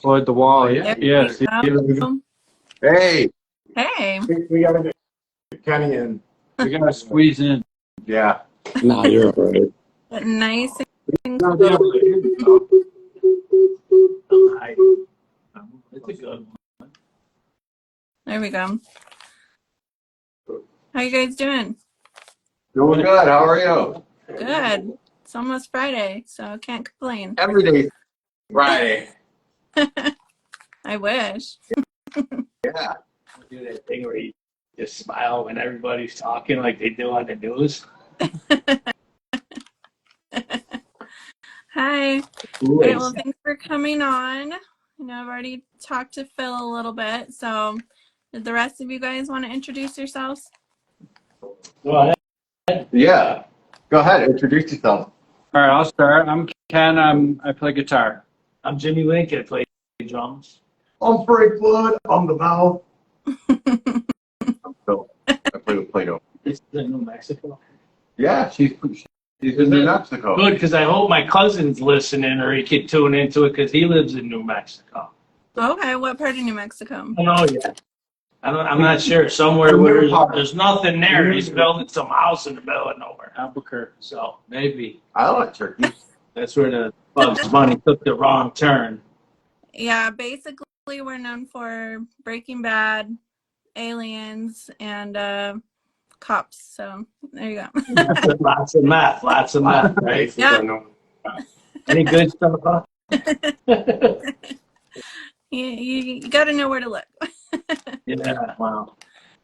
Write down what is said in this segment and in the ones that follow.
Floyd the wall. Yeah. There Yes. we go. Hey, Hey. We gotta get Kenny in. We gotta squeeze in. yeah. Nah, you're all right. Nice and Gotta be able cool. to hear you, though. It's a good one. There we go. How you guys doing? Doing good. How are you? Good. It's almost Friday, so I can't complain. Every day Friday. I wish. Yeah. Do that thing where you just smile when everybody's talking like they do on the news. Hi. All Who right, is well, thanks for coming on. You know, I've already talked to Phil a little bit, so did the rest of you guys want to introduce yourselves? Well, Yeah. Go ahead. Introduce yourself. All right, I'll start. I'm Ken. I play guitar. I'm Jimmy Link. I play drums. I'm Frank Blood. I'm the mouth. So I play with Play-Doh. This is in New Mexico. Yeah, she's in New Mexico. Good, because I hope my cousin's listening or he could tune into it because he lives in New Mexico. Okay, what part of New Mexico? I don't know yet. I'm not sure. Somewhere where there's nothing there. He's building some house in the middle of nowhere. Albuquerque. So maybe I like turkey. that's where the Bugs Bunny took the wrong turn. Yeah, basically we're known for Breaking Bad, Aliens, and Cops. So there you go. Lots of math, right? Yeah. Any good stuff? Huh? You got to know where to look. Yeah, wow.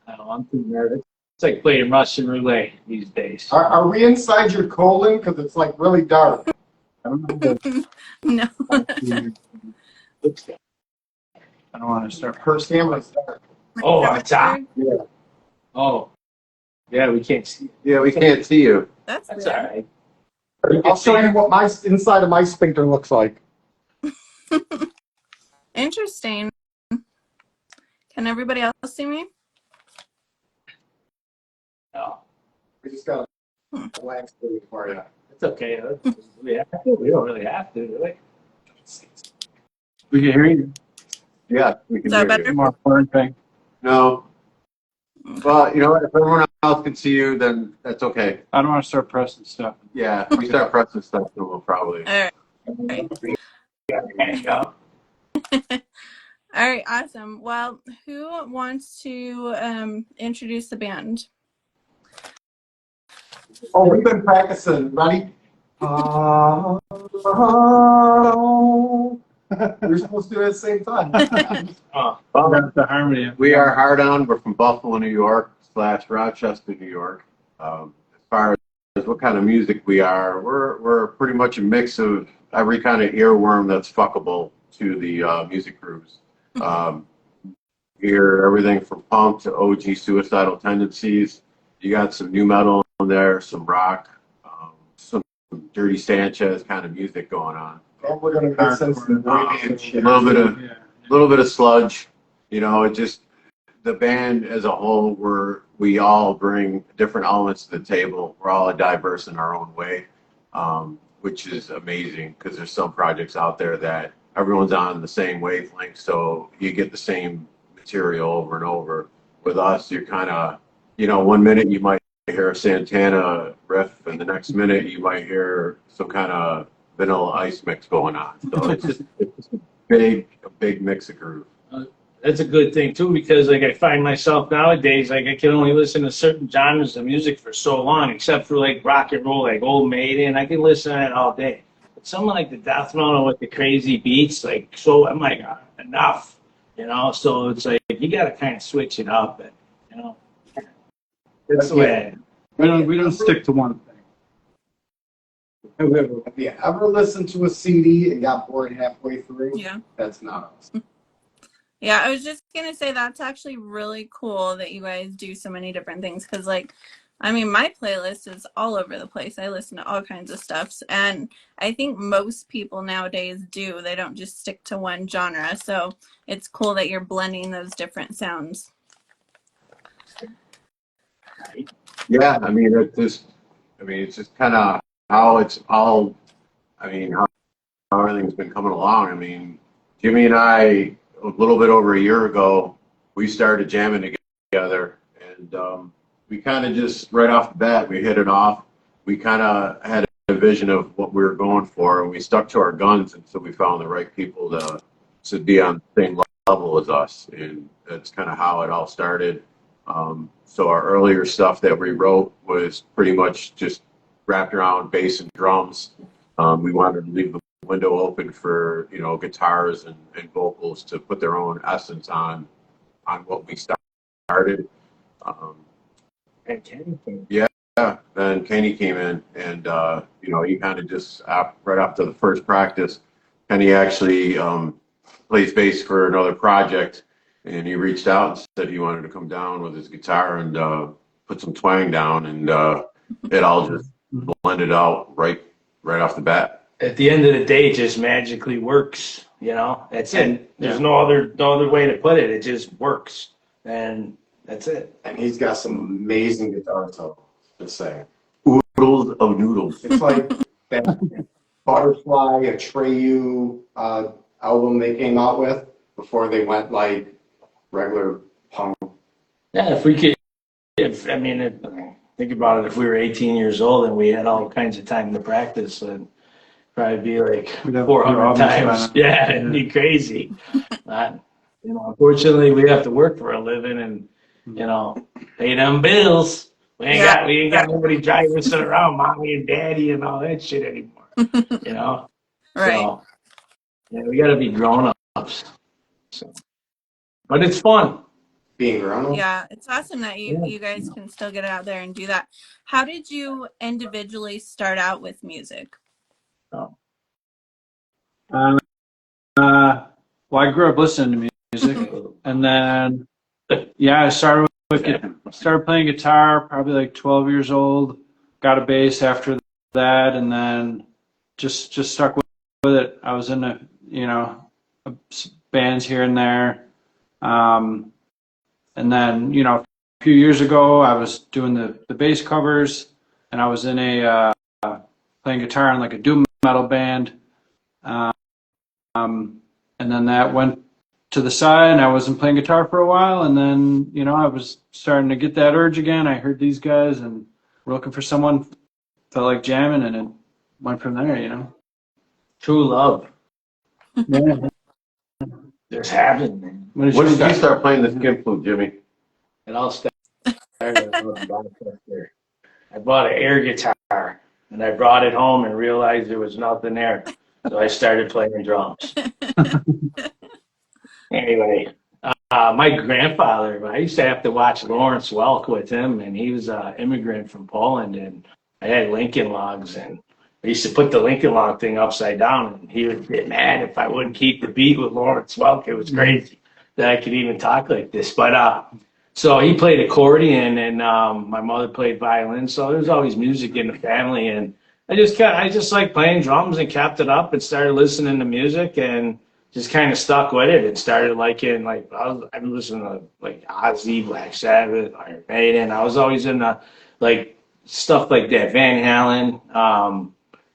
I'm too nervous. It's like playing Russian roulette these days. Are we inside your colon? Because it's like really dark. I don't know. No. I don't want to start. Her camera's dark. Oh, on top? Yeah. Oh. Yeah, we can't see. Yeah, we can't see you. That's That's weird. all right. I'll show you what my inside of my sphincter looks like. Interesting. Can everybody else see me? No, We just got a black stage for you. it's okay. We have to. We don't really have to, do we? We can hear you. Yeah, we can Is that hear better? you. More important thing. No. Well, you know what? If everyone else can see you, then that's okay. I don't want to start pressing stuff. Yeah, if we start pressing stuff, then we'll probably. All right. There you go. All right, awesome. Well, who wants to introduce the band? Oh, we've been practicing. Ready? We're supposed to do it at the same time. Oh, That's the harmony. We are Hardon. We're from Buffalo, New York / Rochester, New York. As far as what kind of music we are, we're pretty much a mix of every kind of earworm that's fuckable to the music grooves. Hear everything from punk to OG Suicidal Tendencies. You got some new metal in there, some rock, some Dirty Sanchez kind of music going on. And we're gonna get some and shit. A Yeah. little bit of sludge. You know, it just the band as a whole, we all bring different elements to the table. We're all diverse in our own way, which is amazing because there's some projects out there that everyone's on the same wavelength, so you get the same material over and over. With us, you're kind of, you know, one minute you might hear a Santana riff, and the next minute you might hear some kind of Vanilla Ice mix going on. So it's just a big mix of groove. that's a good thing too, because like I find myself nowadays, like I can only listen to certain genres of music for so long, except for like rock and roll, like Old Maiden. I can listen to that all day. But something like the death metal with the crazy beats, like so, I'm like enough, you know. So it's like you got to kind of switch it up, and you know, that's the way. We don't stick to one thing. Have you ever listened to a CD and got bored halfway through? Yeah. That's not us. Yeah, I was just going to say that's actually really cool that you guys do so many different things because, like, I mean, my playlist is all over the place. I listen to all kinds of stuff, and I think most people nowadays do. They don't just stick to one genre, so it's cool that you're blending those different sounds. Yeah, I mean, it's just kind of how it's all. I mean, how everything's been coming along. I mean, Jimmy and I, a little bit over a year ago, we started jamming together, and we kind of just right off the bat we hit it off. We kind of had a vision of what we were going for, and we stuck to our guns until we found the right people to be on the same level as us, and that's kind of how it all started. So our earlier stuff that we wrote was pretty much just wrapped around bass and drums. We wanted to leave the window open for, you know, guitars and vocals to put their own essence on what we started. And Kenny came. Yeah, then Kenny came in, and you know, he kind of just right after the first practice, Kenny actually plays bass for another project, and he reached out and said he wanted to come down with his guitar and put some twang down, and it all just blended out right off the bat. At the end of the day, it just magically works. You know, that's it. There's no other way to put it. It just works, and that's it. And he's got some amazing guitar solos to say. Oodles of noodles. It's like that Butterfly, Atreyu album they came out with before they went like regular punk. Yeah, think about it. If we were 18 years old and we had all kinds of time to practice, it'd probably be like We'd have 400 albums times. by now. Yeah, it'd be crazy. But, you know, unfortunately, we have to work for a living and, you know, pay them bills. We ain't got nobody driving us around, mommy and daddy and all that shit anymore. You know, Right. So, yeah, we got to be grown ups. So, but it's fun. Being grown up. Yeah, it's awesome that you guys can still get out there and do that. How did you individually start out with music? Oh. Well, I grew up listening to music, and then I started playing guitar probably like 12 years old. Got a bass after that, and then just stuck with it. I was in bands here and there, and then a few years ago I was doing the bass covers, and I was in a playing guitar in like a doom metal band. And then that went to the side, and I wasn't playing guitar for a while, and then, I was starting to get that urge again. I heard these guys and were looking for someone, felt like jamming, and it went from there, True love. Yeah. Just happened, man. When did you start playing the skin flute, Jimmy? It all started I bought an air guitar, and I brought it home and realized there was nothing there. So I started playing drums. Anyway, my grandfather, I used to have to watch Lawrence Welk with him, and he was an immigrant from Poland, and I had Lincoln logs, and I used to put the Lincoln log thing upside down, and he would get mad if I wouldn't keep the beat with Lawrence Welk. It was crazy that I could even talk like this. But so he played accordion, and my mother played violin, so there was always music in the family, and I just like playing drums and kept it up and started listening to music and just kind of stuck with it and started liking, I've been listening to like Ozzy, Black Sabbath, Iron Maiden. I was always in stuff like that, Van Halen,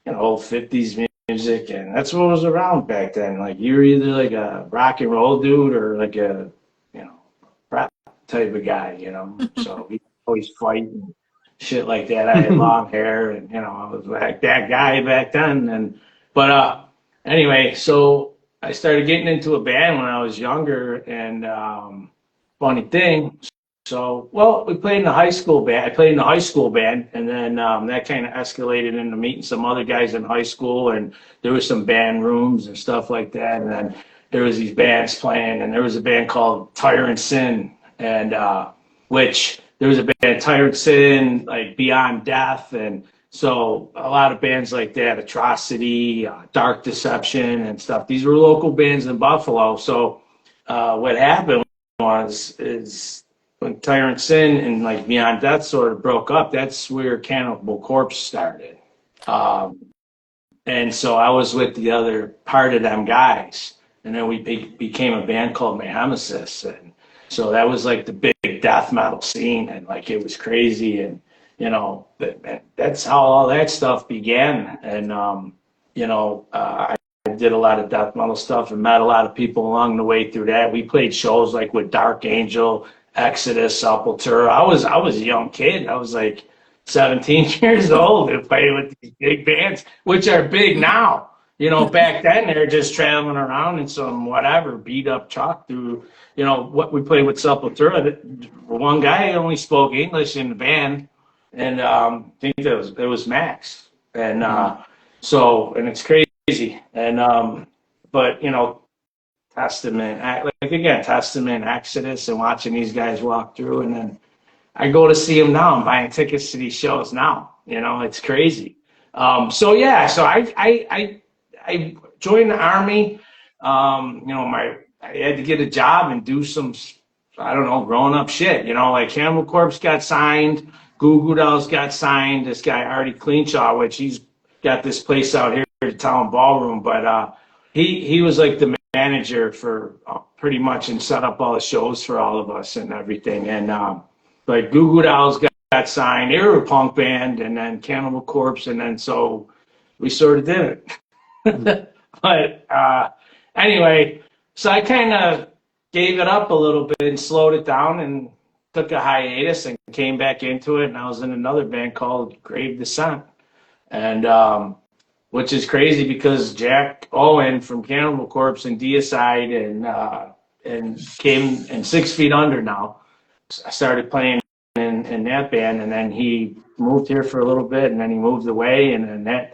old 50s music, and that's what was around back then. Like you were either like a rock and roll dude or like a rap type of guy, So we always fight and shit like that. I had long hair, and I was like that guy back then. But anyway, so I started getting into a band when I was younger, and funny thing. So we played in the high school band. I played in the high school band, and then that kind of escalated into meeting some other guys in high school, and there was some band rooms and stuff like that. And then there was these bands playing, and there was a band called Tyrant Sin, and which. There was a band, Tyrant Sin, like Beyond Death, and so a lot of bands like that, Atrocity, Dark Deception, and stuff. These were local bands in Buffalo. So what happened is when Tyrant Sin and like Beyond Death sort of broke up, that's where Cannibal Corpse started. And so I was with the other part of them guys, and then we became a band called Mayhemesis, and so that was like the big death metal scene, and like it was crazy, and that's how all that stuff began. And I did a lot of death metal stuff and met a lot of people along the way through that. We played shows like with Dark Angel, Exodus, Sepultura. I was a young kid. I was like 17 years old and playing with these big bands, which are big now. You know, back then they're just traveling around in some whatever beat up truck through. You know what we played with Sepultura. One guy only spoke English in the band, and I think it was Max, and so and it's crazy, and but you know, Testament, Exodus, and watching these guys walk through, and then I go to see them now. I'm buying tickets to these shows now. You know, it's crazy. So yeah, so I joined the Army. You know, I had to get a job and do some, I don't know, grown up shit. You know, like Cannibal Corpse got signed, Goo Goo Dolls got signed. This guy Artie Cleanshaw, which he's got this place out here, the Town Ballroom, but he was like the manager for pretty much and set up all the shows for all of us and everything. And like Goo Goo Dolls got signed. They were a punk band, and then Cannibal Corpse, and then so we sort of did it. But anyway, so I kind of gave it up a little bit and slowed it down and took a hiatus and came back into it. And I was in another band called Grave Descent, and which is crazy because Jack Owen from Cannibal Corpse and Deicide and came and 6 Feet Under now. I started playing in that band, and then he moved here for a little bit, and then he moved away, and then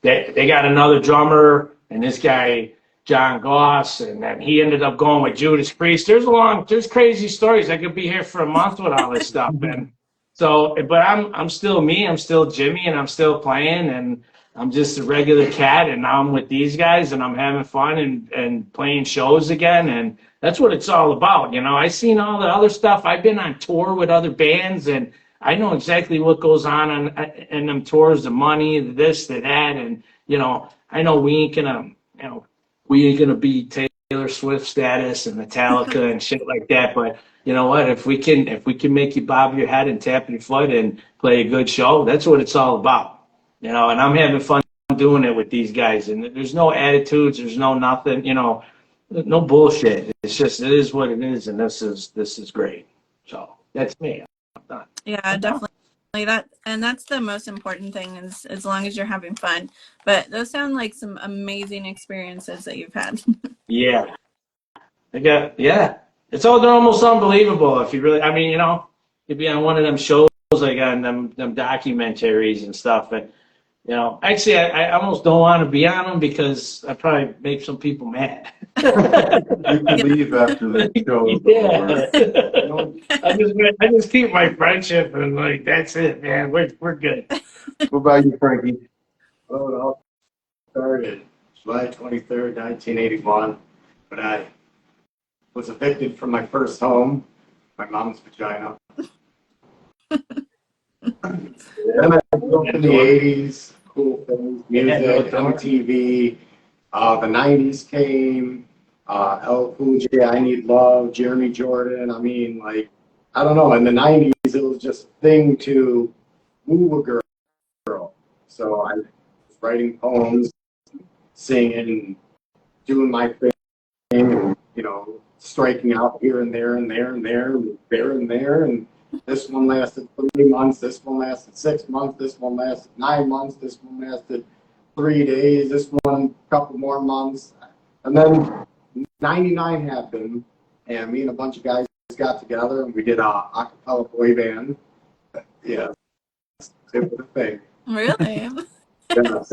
they got another drummer, and this guy John Goss, and then he ended up going with Judas Priest. There's crazy stories. I could be here for a month with all this stuff, and so, but I'm still me. I'm still Jimmy, and I'm still playing, and I'm just a regular cat, and now I'm with these guys, and I'm having fun and playing shows again, and that's what it's all about. You know, I've seen all the other stuff. I've been on tour with other bands, and I know exactly what goes on in them tours, the money, the this, the that, and you know, I know we ain't gonna be Taylor Swift status and Metallica and shit like that, but you know what? If we can make you bob your head and tap your foot and play a good show, that's what it's all about. You know, and I'm having fun doing it with these guys, and there's no attitudes, there's no nothing, you know, no bullshit. It's just it is what it is, and this is great. So that's me. I'm done. Yeah, definitely. That's the most important thing is as long as you're having fun. But those sound like some amazing experiences that you've had. Yeah. It's all they're almost unbelievable if you really, I mean, you know, you'd be on one of them shows like on them documentaries and stuff, and you know, actually I almost don't want to be on them because I probably make some people mad. You can leave after the show. Yeah. I just keep my friendship and like that's it, man. We're good. What about you, Frankie? Well, it all started July 23rd, 1981, when I was evicted from my first home, my mom's vagina. Then I grew up in the 80s, cool things, music, MTV. The 90s came, L. Cool J, I Need Love, Jeremy Jordan. I mean, like, I don't know. In the 90s, it was just a thing to woo a girl. So I was writing poems, singing, doing my thing, and, you know, striking out here and there and there and there and there and there. And this one lasted 3 months, this one lasted 6 months, this one lasted 9 months, this one lasted 3 days, this one a couple more months. And then 99 happened, and me and a bunch of guys got together and we did a acapella boy band. Yeah, it was a thing. Really? Yeah.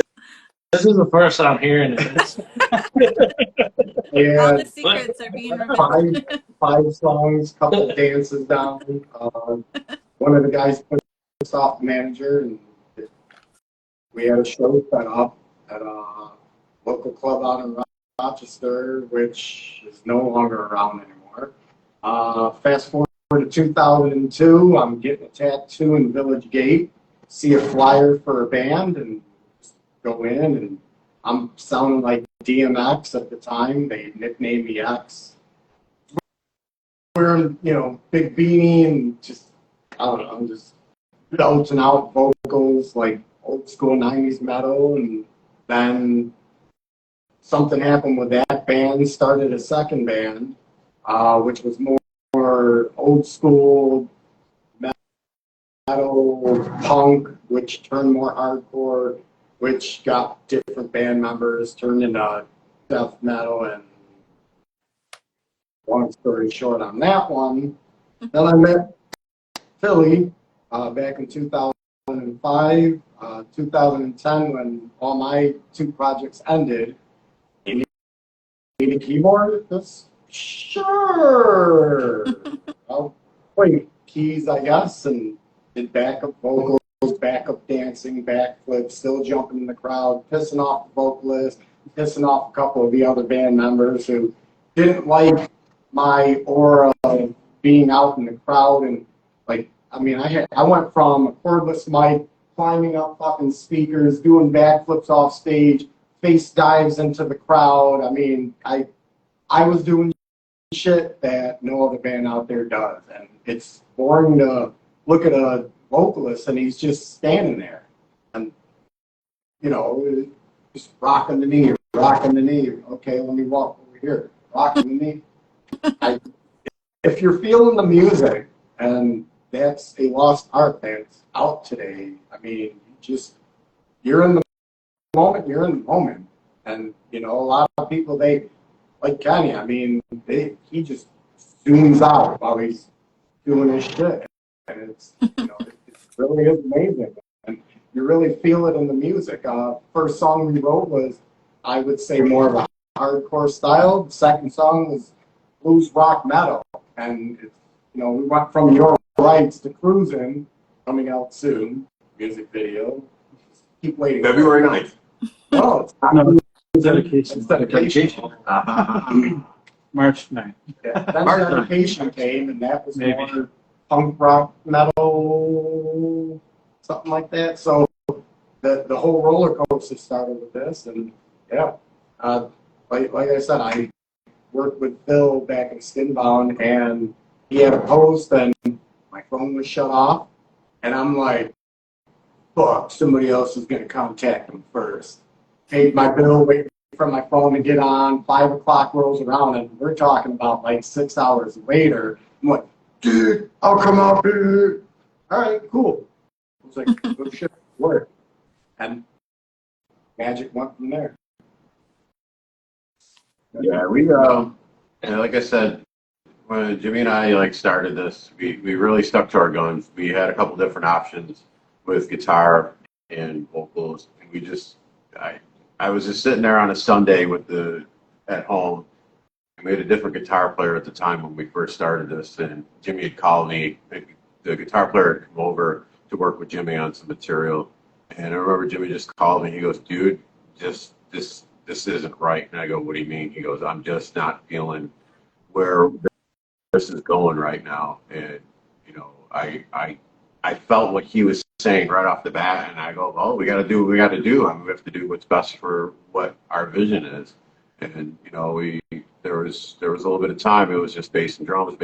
This is the first I'm hearing of this. Yeah, All the secrets are being revealed. five songs, couple of dances down. One of the guys put us off the manager, and we had a show set up at a local club out in Rochester, which is no longer around anymore. Fast forward to 2002, I'm getting a tattoo in Village Gate, see a flyer for a band, and go in, and I'm sounding like DMX at the time. They nicknamed me X. Wearing, you know, big beanie and just, I don't know, just belting out vocals like old school 90s metal. And then something happened with that band, started a second band, which was more old school metal punk, which turned more hardcore, which got different band members, turned into death metal, and long story short on that one. Then I met Philly back in 2005, 2010, when all my two projects ended. You need a keyboard? Sure. I'll play keys, I guess, and did backup vocals, backup dancing, backflips, still jumping in the crowd, pissing off the vocalist, pissing off a couple of the other band members who didn't like my aura of being out in the crowd. And like, I mean, I went from a cordless mic, climbing up fucking speakers, doing backflips off stage, face dives into the crowd. I mean, I was doing shit that no other band out there does, and it's boring to look at a vocalist and he's just standing there and, you know, just rocking the knee. Okay, let me walk over here, rocking the knee. If you're feeling the music, and that's a lost art that's out today, I mean, you're in the moment, and you know, a lot of people, they like Kenny. I mean, he just zooms out while he's doing his shit, and it's, you know, it really is amazing, and you really feel it in the music. First song we wrote was, I would say, more of a hardcore style. The second song was blues rock metal, and it's, you know, we went from Your Rights to Cruising, coming out soon, music video. Keep waiting. February 9th. No, it's not. No, It's dedication. dedication. March 9th. Yeah, then dedication came, and that was more punk rock metal, something like that. So the whole roller coaster started with this, and yeah, like I said, I worked with Phil back in Skinbound, and he had a post, and my phone was shut off, and I'm like, fuck, somebody else is gonna contact him first. Paid my bill, waiting for my phone to get on. 5 o'clock rolls around, and we're talking about like 6 hours later. I'm like, dude, I'll come out, dude. All right, cool. I was like, oh shit, work. And magic went from there. Yeah, we and like I said, when Jimmy and I like started this, we really stuck to our guns. We had a couple different options with guitar and vocals, and we just I was just sitting there on a Sunday at home. We had a different guitar player at the time when we first started this, and Jimmy had called me. The guitar player had come over to work with Jimmy on some material, and I remember Jimmy just called me. He goes, "Dude, this isn't right." And I go, "What do you mean?" He goes, "I'm just not feeling where this is going right now." And you know, I felt what he was saying right off the bat, and I go, "Well, we got to do what we got to do. I mean, we have to do what's best for what our vision is." And you know, there was a little bit of time. It was just bass and drums,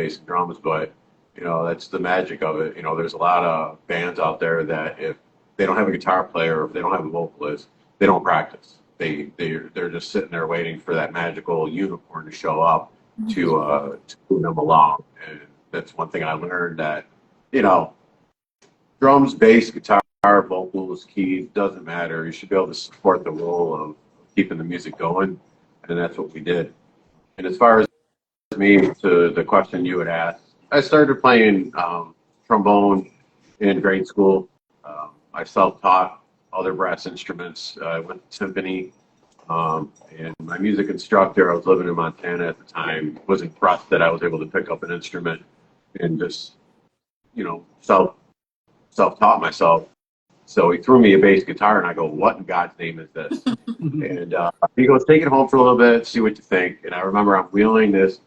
but you know, that's the magic of it. You know, there's a lot of bands out there that if they don't have a guitar player, or if they don't have a vocalist, they don't practice. They're just sitting there waiting for that magical unicorn to show up to move them along. And that's one thing I learned, that, you know, drums, bass, guitar, vocals, keys, doesn't matter. You should be able to support the role of keeping the music going, and that's what we did. And as far as me, to the question you had asked, I started playing trombone in grade school. I self-taught other brass instruments. I went to symphony, and my music instructor, I was living in Montana at the time, was impressed that I was able to pick up an instrument and just, you know, self-taught myself. So he threw me a bass guitar, and I go, "What in God's name is this?" And he goes, "Take it home for a little bit, see what you think." And I remember I'm wheeling this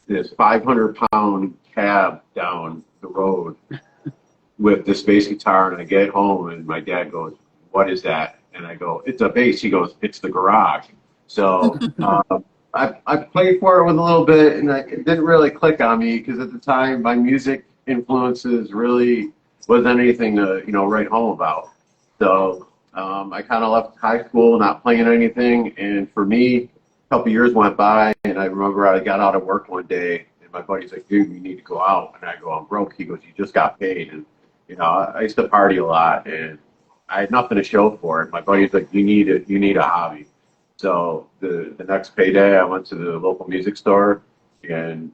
500-pound cab down the road with this bass guitar, and I get home, and my dad goes, "What is that?" And I go, "It's a bass." He goes, "It's the garage." So I played for it with a little bit, and it didn't really click on me, because at the time my music influences really wasn't anything to, you know, write home about. So I kind of left high school not playing anything, and for me, couple years went by, and I remember I got out of work one day, and my buddy's like, "Dude, you need to go out." And I go, "I'm broke." He goes, "You just got paid." And I used to party a lot, and I had nothing to show for it. My buddy's like, You need a hobby." So the next payday, I went to the local music store, and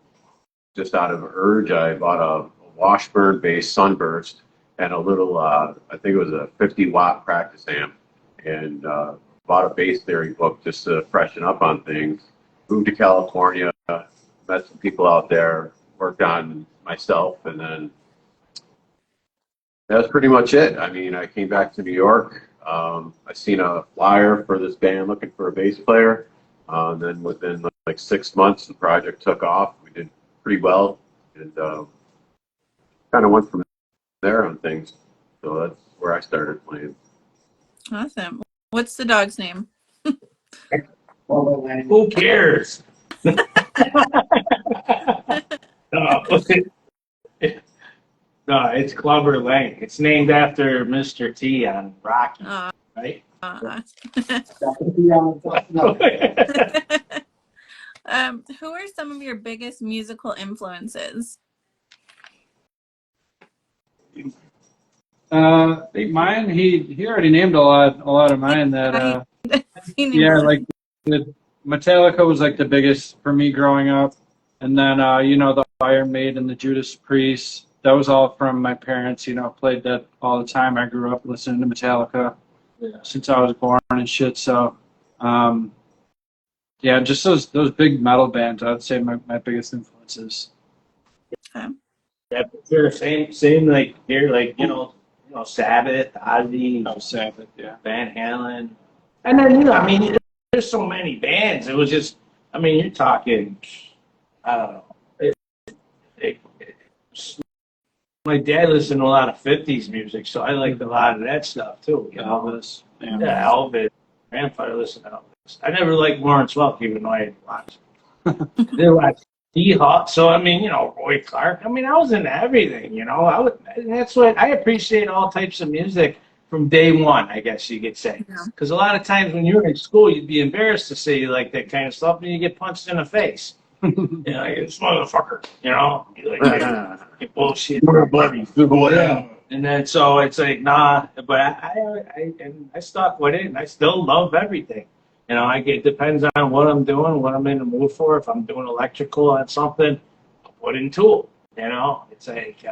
just out of urge, I bought a Washburn-based Sunburst and a little, I think it was a 50-watt practice amp, and bought a bass theory book just to freshen up on things. Moved to California, met some people out there, worked on myself, and then that's pretty much it. I mean, I came back to New York. I seen a flyer for this band looking for a bass player. Then within like 6 months, the project took off. We did pretty well, and kind of went from there on things. So that's where I started playing. Awesome. What's the dog's name? Who cares? No, it's Clubber Lang. It's named after Mr. T on Rocky, right? Who are some of your biggest musical influences? Mine, he already named a lot of mine that yeah, like the Metallica was like the biggest for me growing up, and then the Iron Maiden, the Judas Priest, that was all from my parents. Played that all the time. I grew up listening to Metallica since I was born and shit. So yeah, just those big metal bands, I would say my biggest influences. Okay. Yeah, for sure. Same like here, like Sabbath, Ozzy, Sabbath, yeah. Van Halen, and then I mean, there's so many bands. It was just, I mean, you're talking, I don't know. My dad listened to a lot of '50s music, so I liked a lot of that stuff too. Elvis, Yeah, Elvis. Grandfather listened to Elvis. I never liked Lawrence Welk, even though I had watched. They watched D-Hawk. So I mean, Roy Clark. I mean, I was into everything. And that's what I appreciate, all types of music from day one, I guess you could say. Because a lot of times when you're in school, you'd be embarrassed to say you like that kind of stuff, and you get punched in the face. Like, this motherfucker. You're like, you bullshit. We're buddies. Yeah. And then so it's like, nah, but I stuck with it, and I still love everything. It depends on what I'm doing, what I'm in the mood for. If I'm doing electrical on something, I'll put in Tool. It's like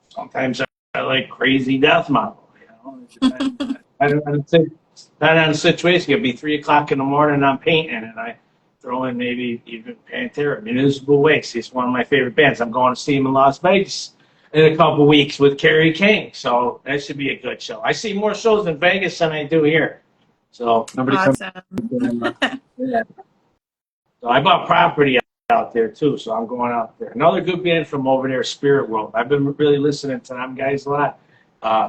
sometimes I like crazy death metal. I don't think depending on the situation. It'd be 3:00 in the morning, I'm painting, and I throw in maybe even Pantera, Municipal Waste. It's one of my favorite bands. I'm going to see them in Las Vegas in a couple weeks with Kerry King, so that should be a good show. I see more shows in Vegas than I do here. So Nobody Awesome. yeah. So I bought property out there too, so I'm going out there. Another good band from over there, Spirit World. I've been really listening to them guys a lot.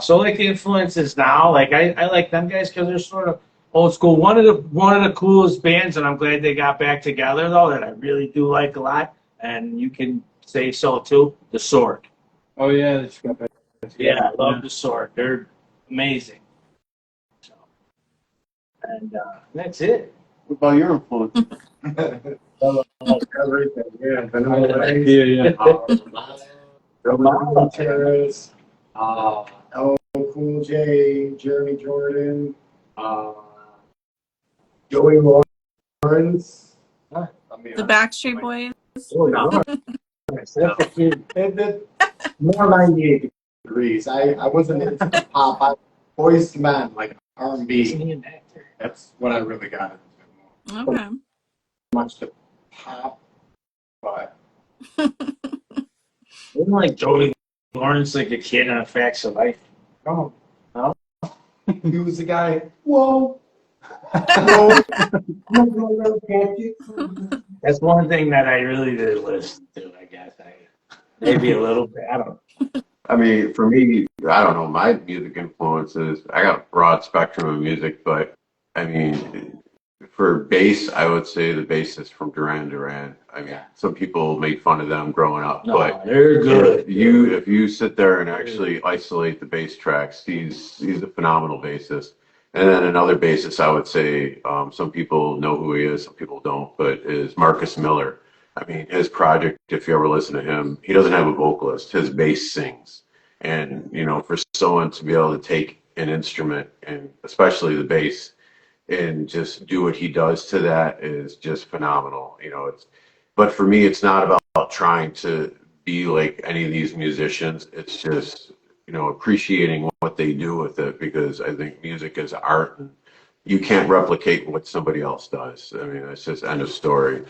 So like the influences now, like I like them guys because they're sort of old school. One of the coolest bands, and I'm glad they got back together though, that I really do like a lot, and you can say so too. The Sword. Oh yeah, they just got back. Yeah, I love the Sword. They're amazing. And that's it. What about your influence? Everything, yeah. Vanilla Ice, Yeah. Romano Terrace, L. Cool J, Jeremy Jordan, Joey Lawrence. The Backstreet Boys. Oh, no. More 98 degrees. I wasn't into pop. Boys to Men, like R&B. That's what I really got into. Okay. Much to pop, but Wasn't like Joey Lawrence like a kid on Facts of Life? no. No? He was the guy. Whoa. Whoa. That's one thing that I really did listen to, I guess. Maybe a little bit. I don't know. I mean, for me, I don't know, my music influences, I got a broad spectrum of music, but I mean, for bass, I would say the bassist from Duran Duran. I mean, some people made fun of them growing up, No, but they're good. if you sit there and actually isolate the bass tracks, he's a phenomenal bassist. And then another bassist, I would say, some people know who he is, some people don't, but is Marcus Miller. I mean, his project, if you ever listen to him, he doesn't have a vocalist. His bass sings. And, you know, for someone to be able to take an instrument, and especially the bass, and just do what he does to that is just phenomenal. You know, but for me, it's not about trying to be like any of these musicians. It's just, you know, appreciating what they do with it, because I think music is art and you can't replicate what somebody else does. I mean, it's just end of story.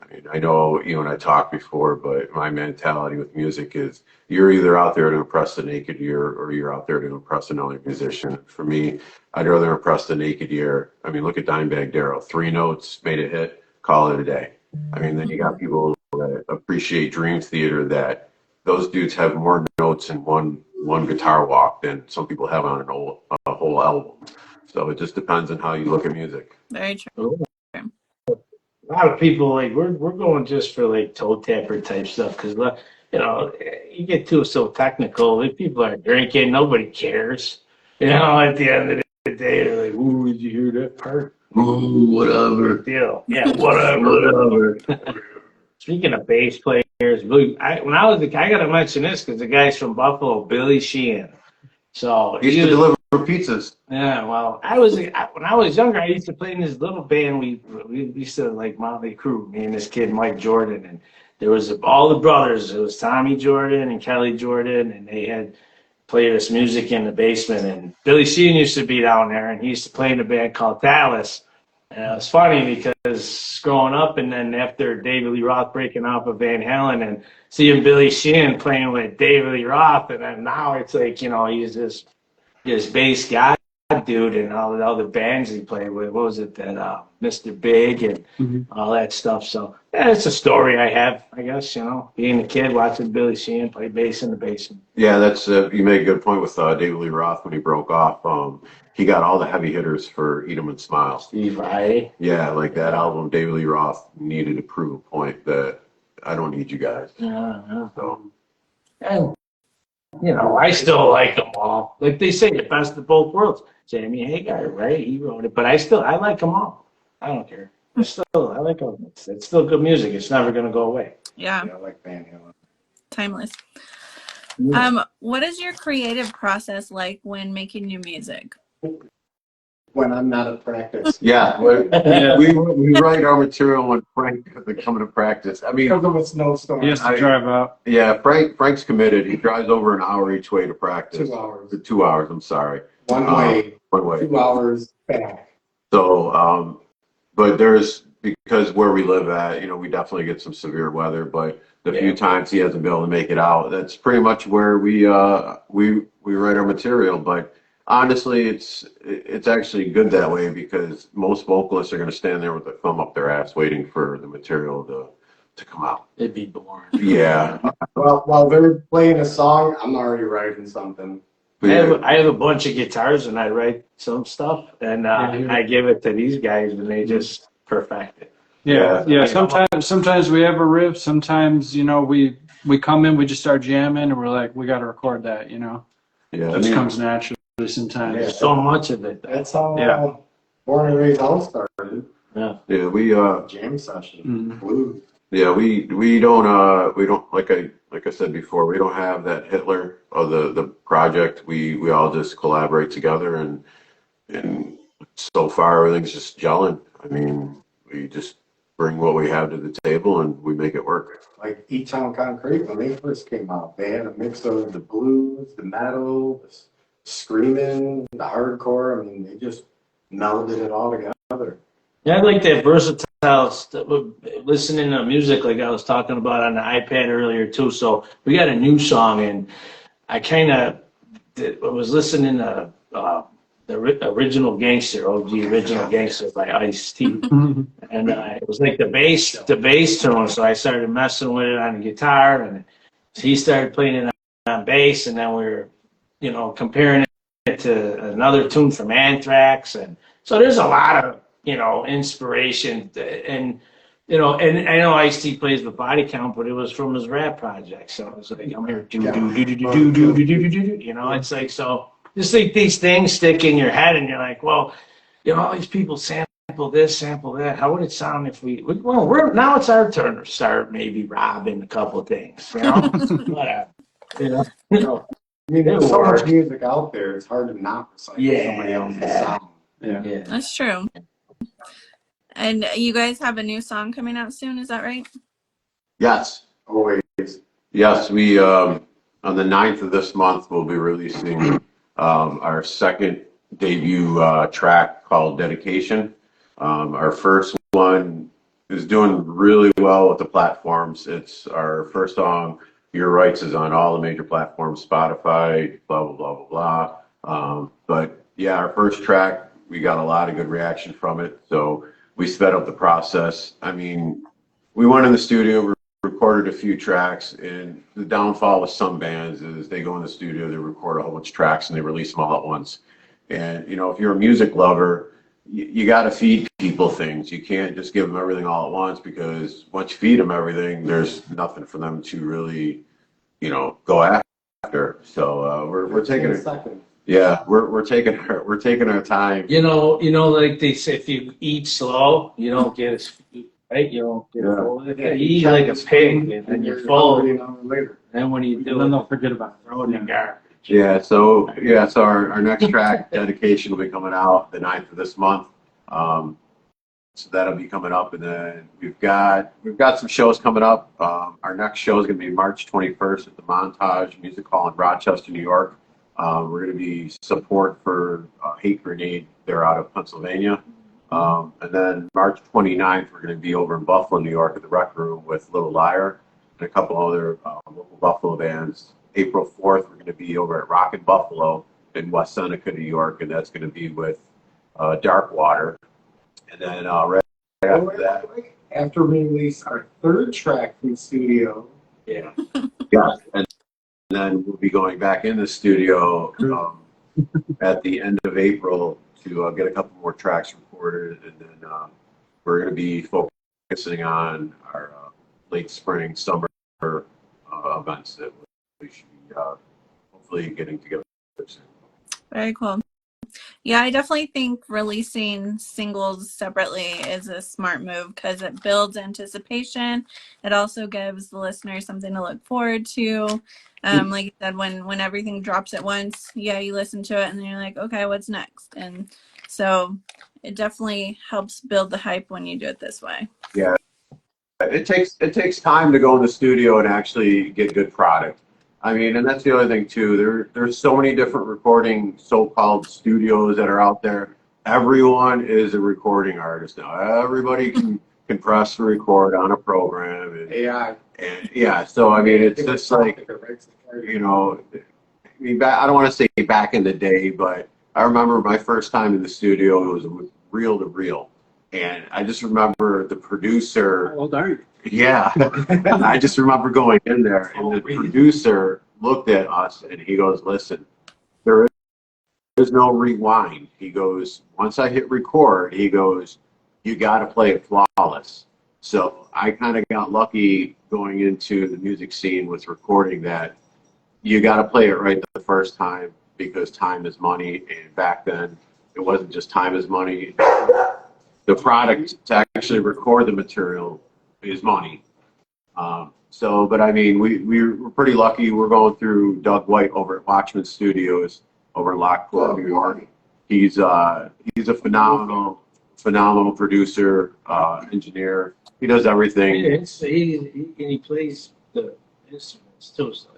I mean, I know you and I talked before, but my mentality with music is you're either out there to impress the naked ear or you're out there to impress another musician. For me, I'd rather impress the naked ear. I mean, look at Dimebag Darrell. 3 notes, made a hit, call it a day. I mean, then you got people that appreciate Dream Theater, that those dudes have more notes in one guitar walk than some people have on a whole album. So it just depends on how you look at music. Very true. A lot of people, like, we're going just for like toe tapper type stuff, because you know, you get too so technical. If people are drinking, nobody cares. You know, at the end of the day, they're like, "Ooh, did you hear that part? Ooh, whatever." Deal. Yeah, whatever. Speaking of bass players, when I was I gotta mention this because the guy's from Buffalo, Billy Sheehan. So He used to deliver pizzas. yeah, well, when I was younger, I used to play in this little band. We used to like Motley Crue, me and this kid Mike Jordan, and there was all the brothers. It was Tommy Jordan and Kelly Jordan, and they had played us music in the basement. And Billy Sheehan used to be down there, and he used to play in a band called Dallas. And it was funny because growing up, and then after David Lee Roth breaking off of Van Halen, and seeing Billy Sheehan playing with David Lee Roth, and then now it's like, you know, he's this bass guy dude, and all the other bands he played with. What was it, that Mr. Big and all that stuff. So yeah, it's a story I have, I guess, you know, being a kid watching Billy Sheehan play bass in the basement. Yeah, that's you make a good point with David Lee Roth when he broke off. He got all the heavy hitters for Eat 'em and Smile. Steve Vai. Yeah, like that album, David Lee Roth needed to prove a point that I don't need you guys. Yeah. So And, you know, I still like them all. Like they say, the best of both worlds. Sammy Hagar, right? He wrote it, but I like them all. I don't care. I like them. It's still good music. It's never going to go away. Yeah, I like Van Halen. timeless. Yeah. What is your creative process like when making new music? When I'm not at practice. yeah, we write our material when Frank is coming to practice. I mean, Because of a snowstorm. He has to drive out. yeah, Frank's committed. He drives over an hour each way to practice. 2 hours. 2 hours. I'm sorry. One way, One way. 2 hours back. So, but because where we live at, you know, we definitely get some severe weather, but the few times he hasn't been able to make it out, that's pretty much where we write our material. But honestly, it's actually good that way, because most vocalists are going to stand there with their thumb up their ass waiting for the material to come out. It'd be boring. Yeah. Well, while they're playing a song, I'm already writing something. But yeah. I have a bunch of guitars, and I write some stuff, and I give it to these guys, and they just perfect it. Yeah. Sometimes we have a riff. Sometimes, you know, we come in, we just start jamming, and we're like, we got to record that. You know, Yeah. it just comes naturally sometimes. There's so much of it. That's how Yeah. Born and Raised all started. Yeah. Yeah, we Jam session. Mhm. Blues. yeah, we don't like I said before, we don't have that Hitler of the project. We all just collaborate together, and so far everything's just gelling. I mean, we just bring what we have to the table and we make it work. Like E-Town Concrete, when they first came out, they had a mix of the blues, the metal, the screaming, the hardcore. I mean, they just melded it all together. Yeah, I like that versatile stuff, listening to music like I was talking about on the iPad earlier too. So we got a new song, and I kind of was listening to the original Gangster, OG Original Gangster by Ice-T. Mhm. And it was like the bass tone. So I started messing with it on the guitar, and he started playing it on bass, and then we were, you know, comparing it to another tune from Anthrax. And so there's a lot of, you know, inspiration, and you know, and I know Ice-T plays with Body Count, but it was from his rap project. So it was like, I'm here, you know, it's like, so just like these things stick in your head, and you're like, well, all these people sample this, sample that. How would it sound if now it's our turn to start maybe robbing a couple of things, whatever, I mean, there's It'll so much work. music out there, it's hard to not recycle somebody else's sound. Yeah. That's true. And you guys have a new song coming out soon, is that right? Yes. Always. Yes, we on the 9th of this month we'll be releasing our second debut track called Dedication. Our first one is doing really well with the platforms. It's our first song. Your Rights is on all the major platforms, Spotify, blah blah blah blah blah. But yeah, our first track, we got a lot of good reaction from it, so we sped up the process. I mean, we went in the studio, recorded a few tracks, and the downfall with some bands is they go in the studio, they record a whole bunch of tracks, and they release them all at once. And if you're a music lover, you got to feed people things. You can't just give them everything all at once, because once you feed them everything, there's nothing for them to really, go after. So we're taking it. Yeah, we're taking our time. Like they say, if you eat slow, you don't get as right. You don't get full. You eat like a pig, and then you're full. Later. Then when you And do then it, they'll forget about it. throw it in the garbage. Yeah, so our next track, Dedication, will be coming out the 9th of this month. So that'll be coming up, and then we've got some shows coming up. Our next show is going to be March 21st at the Montage Music Hall in Rochester, New York. We're going to be support for Hate Grenade. They're out of Pennsylvania. And then March 29th, we're going to be over in Buffalo, New York at the Rec Room with Little Liar and a couple other local Buffalo bands. April 4th, we're going to be over at Rockin' Buffalo in West Seneca, New York, and that's going to be with Dark Water. And then right after that, after we release our third track from the studio, Yeah. and then we'll be going back in the studio at the end of April to get a couple more tracks recorded, and then we're going to be focusing on our late spring, summer events that we should be hopefully getting together soon. Very cool. Yeah, I definitely think releasing singles separately is a smart move because it builds anticipation. It also gives the listener something to look forward to. Like you said, when everything drops at once, you listen to it and then you're like, okay, what's next? And so it definitely helps build the hype when you do it this way. Yeah, it takes time to go in the studio and actually get good product. I mean, and that's the other thing too. There's so many different recording so-called studios that are out there. Everyone is a recording artist now. Everybody can press and record on a program. AI. And yeah, so I mean, it's just like, I mean, I don't want to say back in the day, but I remember my first time in the studio, it was reel to reel. And I just remember the producer. How old are you? Yeah, I just remember going in there, and the producer looked at us, and he goes, "Listen, there is no rewind." He goes, "Once I hit record," he goes, "you got to play it flawless." So I kind of got lucky going into the music scene with recording that you got to play it right the first time, because time is money, and back then it wasn't just time is money. The product to actually record the material is money. But I mean, we're pretty lucky. We're going through Doug White over at Watchman Studios over in Lockport, New York. He's a phenomenal producer, engineer. He does everything. He plays the instruments too. So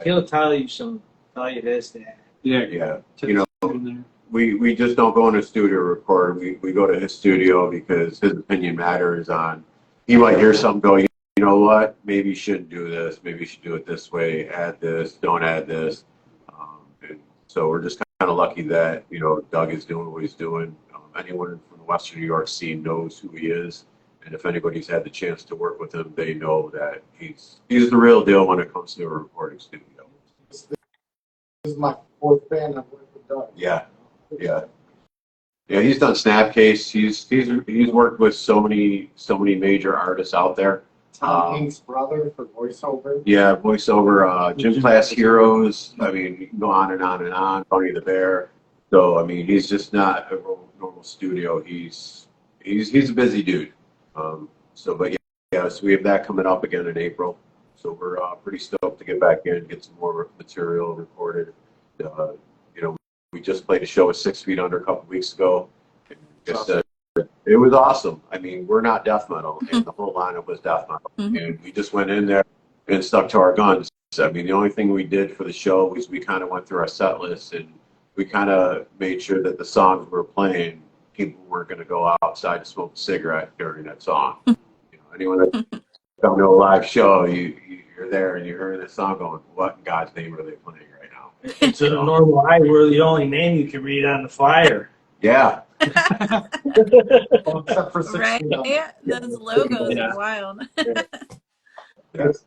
he'll tell you this, that. Yeah. We just don't go in a studio to record. We go to his studio because his opinion matters on. He might hear something go, you know what, maybe you shouldn't do this. Maybe you should do it this way. Add this. Don't add this. And so we're just kind of lucky that, Doug is doing what he's doing. Anyone from the Western New York scene knows who he is. And if anybody's had the chance to work with him, they know that he's the real deal when it comes to a recording studio. This is my fourth band I've worked with Doug. Yeah. He's done Snapcase. He's worked with so many major artists out there. Tom Hanks' brother for voiceover. Yeah, voiceover, Gym Class Heroes. I mean, you can go on and on and on. Tony the Bear. So I mean, he's just not a normal studio. He's a busy dude. So, but yeah, so we have that coming up again in April. So we're pretty stoked to get back in, get some more material recorded. You know, we just played a show with 6 Feet Under a couple weeks ago. And just, it was awesome. I mean, we're not death metal, and the whole lineup was death metal. And we just went in there and stuck to our guns. I mean, the only thing we did for the show was we kind of went through our set list and we kind of made sure that the songs we were playing, people weren't going to go outside to smoke a cigarette during that song. You know, anyone that come to a live show, you're there and you're hearing this song going, what in God's name are they playing right now? It's a normal eye. We're the only name you can read on the flyer. Yeah. Well, except for 6 Right? Feet Under. Yeah, those logos Yeah. are wild.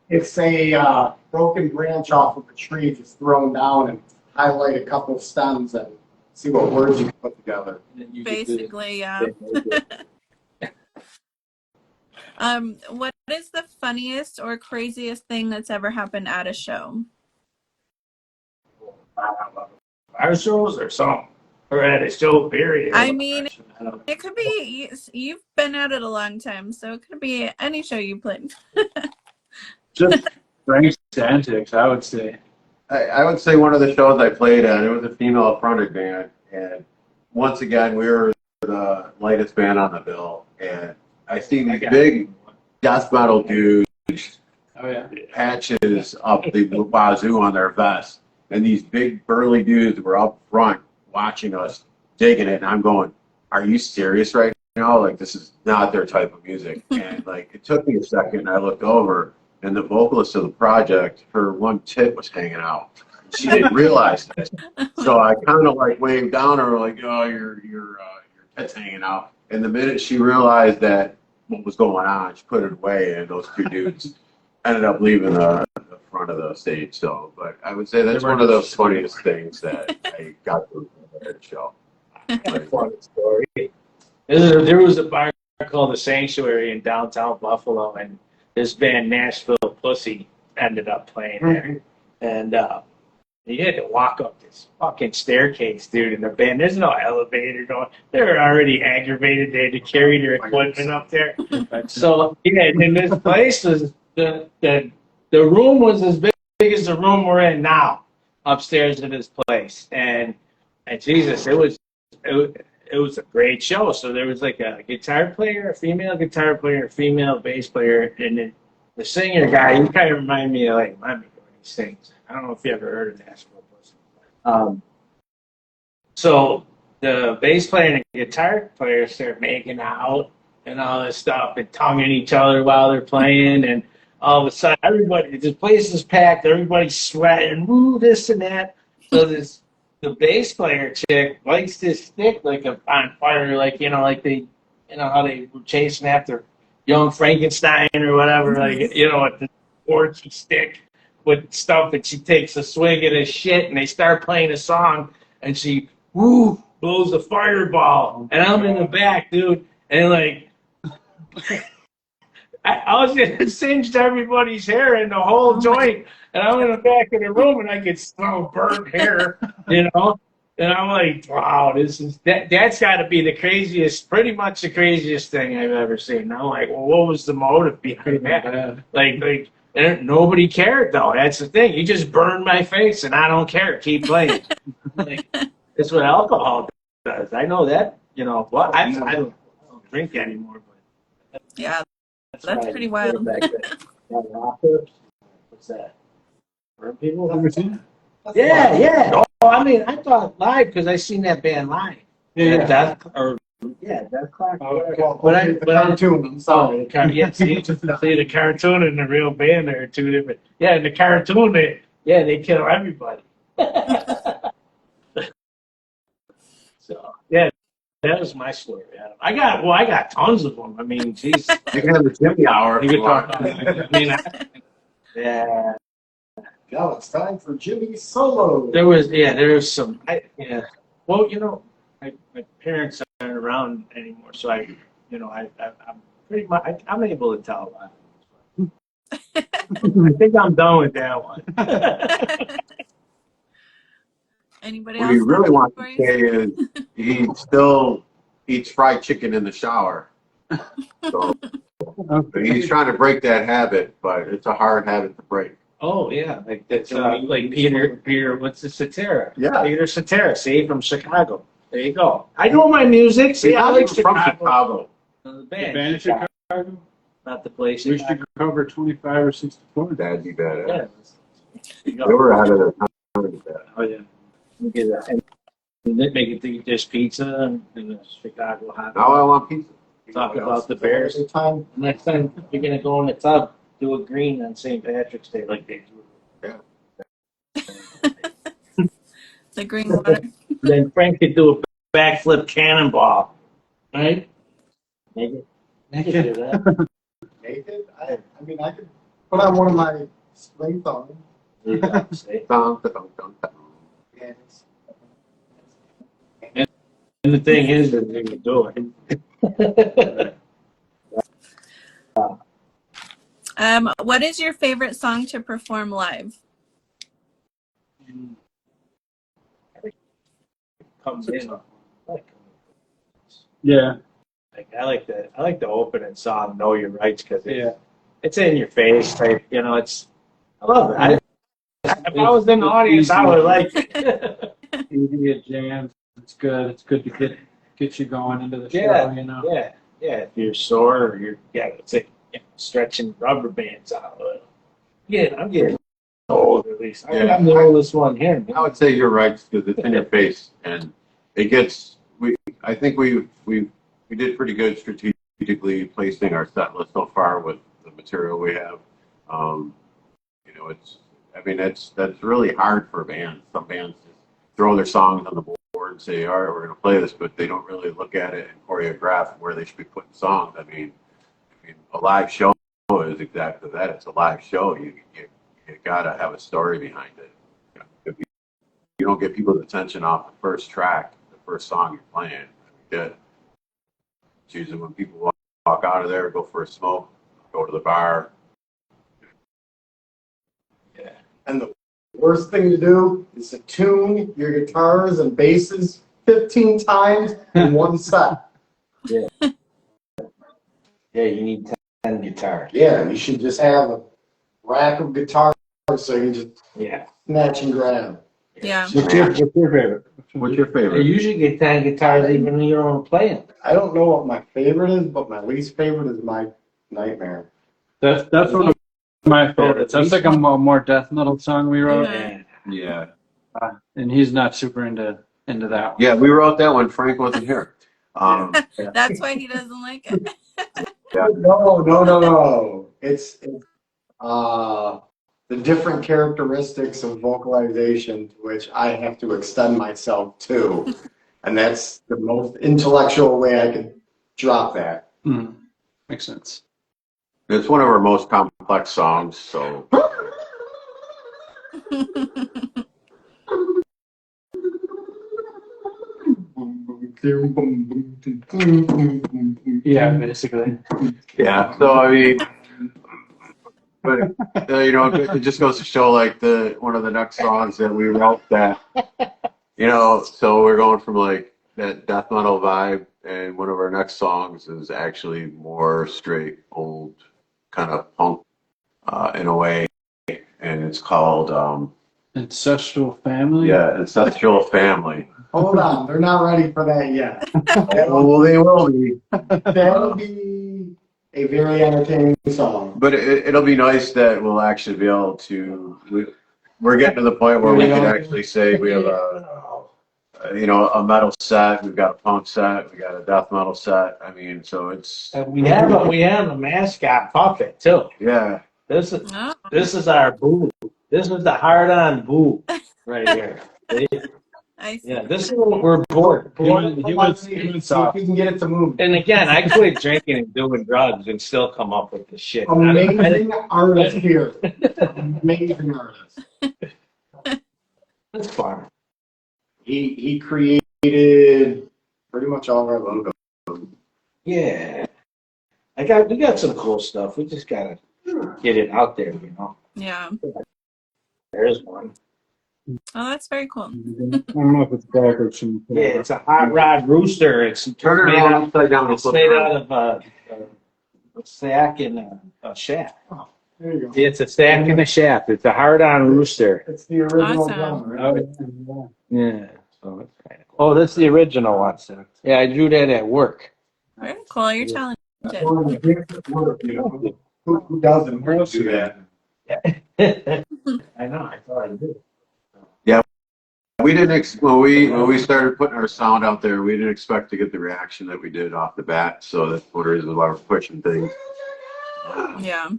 It's a broken branch off of a tree just thrown down and highlight a couple stems and see what words you can put together. Basically, yeah. What is the funniest or craziest thing that's ever happened at a show? Our shows or something. Or at a show, period. I mean, it could be, you've been at it a long time, so it could be any show you played. Just Frank's antics, I would say. I would say one of the shows I played at, it was a female fronted band. And once again, we were the lightest band on the bill. And I see these big death metal dudes, Oh yeah. patches up the wazoo on their vests. And these big burly dudes were up front watching us, digging it. And I'm going, are you serious right now? Like, this is not their type of music. And like, it took me a second and I looked over and the vocalist of the project, her one tit was hanging out. She didn't realize it. So I kind of like waved down her like, oh, your tit's hanging out. And the minute she realized that what was going on, she put it away and those two dudes ended up leaving the front of the stage. So, but I would say that's one of the funniest things that I got to at the show. Funny story. There was a bar called The Sanctuary in downtown Buffalo, and this band Nashville Pussy ended up playing there. And you had to walk up this fucking staircase, dude, in the band. There's no elevator going. They were already aggravated. They had to carry their equipment up there. So, yeah, and this place was, the room was as big as the room we're in now, upstairs in this place. And Jesus, it was a great show. So there was like a guitar player, a female guitar player, a female bass player, and then the singer guy, he kind of reminded me of like Lemmy when he sings. I don't know if you ever heard of Nashville Pussy. So the bass player and the guitar player start making out and all this stuff and tonguing each other while they're playing, and all of a sudden everybody, the place is packed, everybody's sweating, woo, this and that. So the bass player chick lights this stick like on fire, like like they, how they were chasing after young Frankenstein or whatever, like with the torch stick with stuff, and she takes a swig of this shit, and they start playing a song, and she blows a fireball, and I'm in the back, dude, and like I was just singed everybody's hair in the whole joint, and I'm in the back of the room, and I could smell burnt hair, and I'm like, wow, that's got to be the craziest, pretty much the craziest thing I've ever seen. And I'm like, well, what was the motive behind that? Like, and nobody cared though. That's the thing. You just burned my face, and I don't care. Keep playing. Like, that's what alcohol does. I know that. Well, I don't drink anymore, but Yeah, that's pretty wild. What's that? Burn people? Yeah. Oh, I mean, I thought live because I seen that band live. Death Clock. Cartoon, I'm sorry. See, the cartoon and the real band are two different. Yeah, in the cartoon, they kill everybody. So, yeah, that was my story, Adam. I got tons of them. I mean, geez. You can have the Jimmy Hour. You could talk. I mean, yeah. Now it's time for Jimmy's solo. There was some. Well, my parents aren't around anymore, so I'm pretty much I'm able to tell a lot. I think I'm done with that one. Anybody What else? he really wants to Stories? say is he still eats fried chicken in the shower. So he's trying to break that habit, but it's a hard habit to break. Oh yeah, like that's like Peter. What's the Cetera? Yeah. Peter Cetera. See, from Chicago. There you go. I know my music. See, I like He's from Chicago. Chicago. The The band, band in Chicago. Chicago? Not the place. We should cover 25 or 64. That'd be bad. Yeah. There you They go. were ahead of their time with that. Oh yeah. You get that. And then make it think there's pizza and the Chicago hot. Now I want pizza. Talk about the Bears. Every time. Next time you're gonna go in the tub, do a green on St. Patrick's Day like they do. The green water. Then Frank could do a backflip cannonball. Right? Make it do that. Naked? I mean, I could put on one of my spring thongs. There you go. See? Dun, dun, dun, dun, dun. And And the thing is that you can do it. What is your favorite song to perform live? Comes in. Yeah. Like, I like the opening song, "Know Your Rights," because Yeah. it's in your face type. You know, I love it. If I was in the audience, I would like it. Easy a jam. It's good. It's good to get you going into the show, Yeah. you know. Yeah. If you're sore or it's like stretching rubber bands out. Yeah, I'm getting old at least. Yeah. I'm the oldest one here. I would say you're right because it's in your face and it gets. I think we did pretty good strategically placing our set list so far with the material we have. You know, that's really hard for bands. Some bands just throw their songs on the board and say, all right, we're going to play this, but they don't really look at it and choreograph where they should be putting songs. I mean, a live show is exactly that. It's a live show. You gotta have a story behind it. If you don't get people's attention off the first track, the first song you're playing, you're dead. It's usually when people walk out of there, go for a smoke, go to the bar. Yeah. And the worst thing to do is to tune your guitars and basses 15 times in one set. Yeah, you need 10 guitars. Yeah, you should just have a rack of guitars so you can just Yeah. snatch and grab. Yeah. What's your favorite? What's your You favorite? usually get 10 guitars even when you don't play them. I don't know what my favorite is, but my least favorite is my Nightmare. That's one of my favorites. That's like a more death metal song we wrote, Yeah. Yeah. and he's not super into that one. Yeah, we wrote that when Frank wasn't here. That's why he doesn't like it. No. It's the different characteristics of vocalization to which I have to extend myself to. And that's the most intellectual way I could drop that. Makes sense. It's one of our most complex songs, so Yeah, basically. yeah. So I mean, but you know, it just goes to show like one of the next songs that we wrote that, you know, so we're going from like that death metal vibe, and one of our next songs is actually more straight old kind of punk in a way, and it's called Ancestral family. yeah, Ancestral Family. Hold on, they're not ready for that yet. Well, they will be. That'll be a very entertaining song. But it'll be nice that we'll actually be able to. We're getting to the point where we can actually say we have a metal set, we've got a punk set, we got a death metal set. I mean, so it's We have a mascot puppet too. yeah. This is Oh. this is our boo. This is the hard-on boo right here. See? I see. Yeah, this is what we're bored. He was See if we can get it to move. And again, I quit drinking and doing drugs and still come up with the shit. Amazing artist here. Amazing artist. That's fun. He created pretty much all of our logos. Yeah. We got some cool stuff. We just gotta get it out there, Yeah. There's one. Oh, that's very cool. I don't know if it's backwards. Yeah, it's a hot rod rooster. It's Turn it made around out, upside down. it's made out of a sack and a shaft. There you go. It's a sack and a shaft. It's a hard-on rooster. It's the original Awesome. drum, right? Yeah. So it's kind of cool. Oh, that's the original one. Yeah, I drew that at work. Very cool. You're talented. One of the biggest work, you know. Who doesn't do that? I know. I thought I did. We didn't when we started putting our sound out there, we didn't expect to get the reaction that we did off the bat. So that's one reason why we're pushing things. Yeah.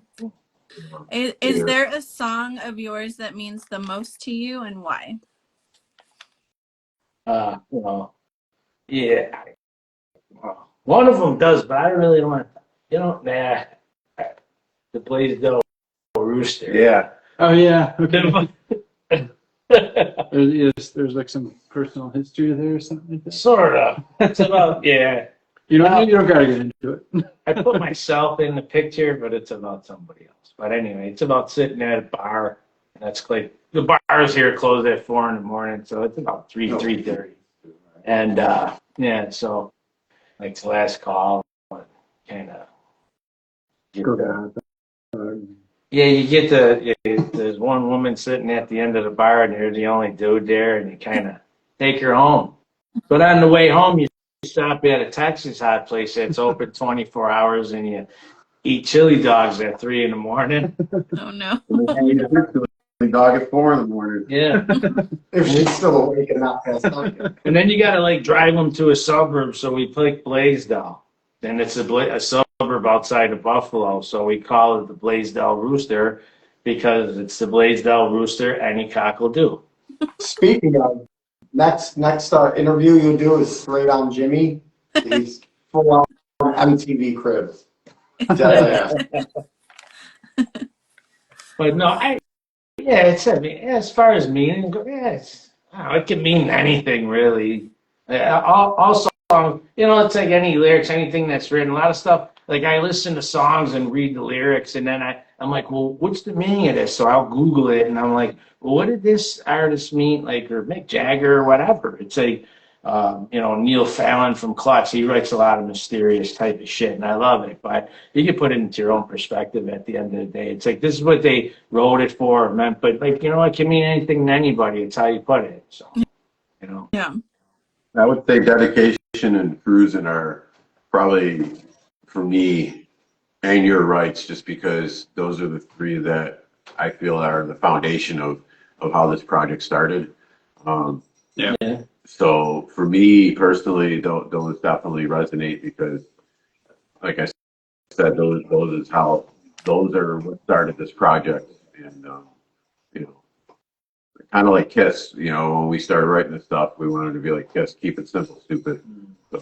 Is there a song of yours that means the most to you, and why? Well, yeah. Well, one of them does, but I really don't want. Nah. The Blaisdell Rooster. Yeah. Oh yeah. Okay. There's like some personal history there or something like that. Sort of. It's about You don't gotta get into it. I put myself in the picture, but it's about somebody else. But anyway, it's about sitting at a bar, and that's like the bars here close at 4 a.m, so it's about 3:30, and so like it's the last call, kind of. You get there's one woman sitting at the end of the bar, and you're the only dude there, and you kind of take her home. But on the way home, you stop at a Texas hot place that's open 24 hours, and you eat chili dogs at 3 a.m. Oh no. The dog at 4 a.m. Yeah. If she's still awake and not passed out yet. And then you got to like drive them to a suburb, so we picked Blaisdell. And it's a suburb outside of Buffalo, so we call it the Blaisdell Rooster because it's the Blaisdell Rooster any cock will do. Speaking of, next interview you'll do is straight on Jimmy. He's full on MTV cribs. Yeah. But no, as far as meaning, it can mean anything really. Also, it's like any lyrics, anything that's written. A lot of stuff, like I listen to songs and read the lyrics, and then I'm like, well, what's the meaning of this? So I'll Google it, and I'm like, well, what did this artist mean? Like, or Mick Jagger or whatever. It's like, Neil Fallon from Clutch. He writes a lot of mysterious type of shit, and I love it. But you can put it into your own perspective at the end of the day. It's like, this is what they wrote it for or meant, but like, it can mean anything to anybody. It's how you put it. So, Yeah. I would say dedication and cruising are probably, for me, and your rights, just because those are the three that I feel are the foundation of how this project started. Yeah. So for me personally, those definitely resonate because, like I said, those are what started this project, and kind of like Kiss. When we started writing this stuff, we wanted to be like Kiss, keep it simple, stupid. So.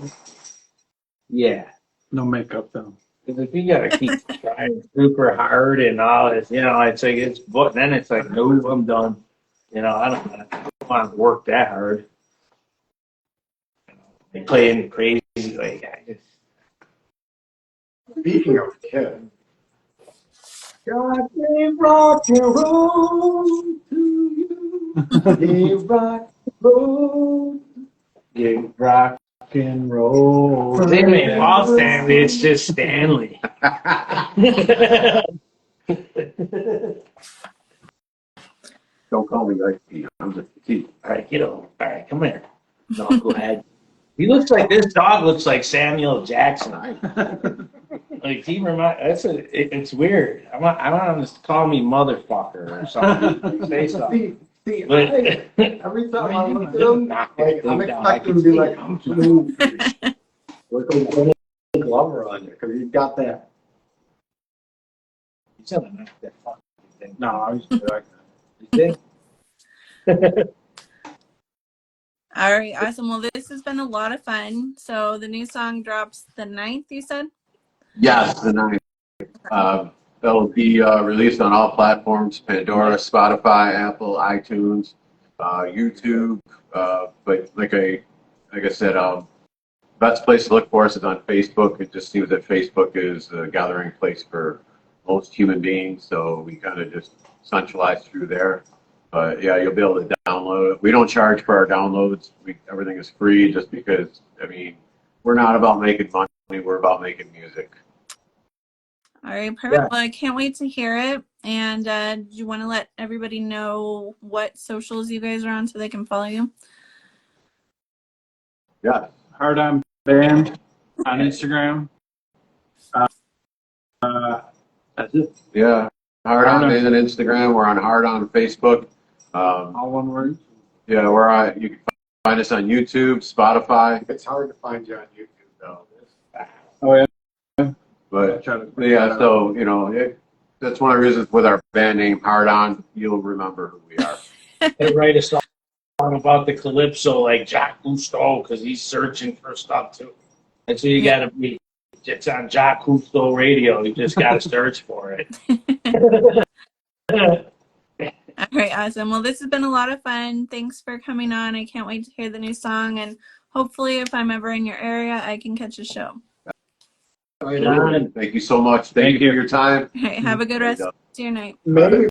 Yeah. No makeup though. Because if you gotta keep trying super hard and all this, it's like then it's like, no, I'm done. I don't want to work that hard. Playing crazy, like I just. Speaking of kids, God gave rock and roll to you. Gave rock and roll. Gave rock and roll. They made Paul Stanley. It's just Stanley. Don't call me Ike. I'm just a kid. All right, All right, come here. No, go ahead. This dog looks like Samuel Jackson. Like it's weird. I want him to call me motherfucker or something. Say something. See, But every time I look at him, I'm expecting to be like, I'm too with a little Glover on you because he's got that. He's gonna knock that fucking thing. No, I was like You think? All right, awesome. Well, this has been a lot of fun. So the new song drops the 9th, you said? Yes, the 9th. That'll be released on all platforms: Pandora, Spotify, Apple, iTunes, YouTube. But like I said, best place to look for us is on Facebook. It just seems that Facebook is a gathering place for most human beings, so we kind of just centralize through there. But yeah, you'll be able to download it. We don't charge for our downloads. Everything is free just because, I mean, we're not about making money. We're about making music. All right, perfect. Well, I can't wait to hear it. And do you want to let everybody know what socials you guys are on so they can follow you? Yeah. Hardon Band on Instagram. That's it. Yeah. Hardon is on Instagram. We're on Hardon Facebook. All one word. Yeah, you can find us on YouTube, Spotify. It's hard to find you on YouTube, though. Oh yeah. But yeah, so that's one of the reasons with our band name Hardon, you'll remember who we are. They write a song about the Calypso, like Jack Cousteau, because he's searching for stuff too. That's what you got to be. It's on Jack Cousteau radio. You just got to search for it. All right, awesome. Well, this has been a lot of fun. Thanks for coming on. I can't wait to hear the new song. And hopefully, if I'm ever in your area, I can catch a show. Right on. Thank you so much. Thank you for your time. All right, have a good rest of your night. Maybe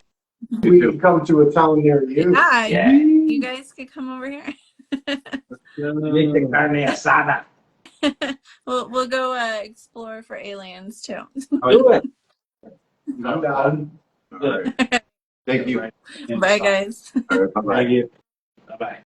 we can come to a town near you. Yeah, you guys could come over here. Carne asada. We'll go explore for aliens too. Do it. I'm down. All right. Thank you. Bye, guys. All right, bye-bye. Thank you. Bye-bye.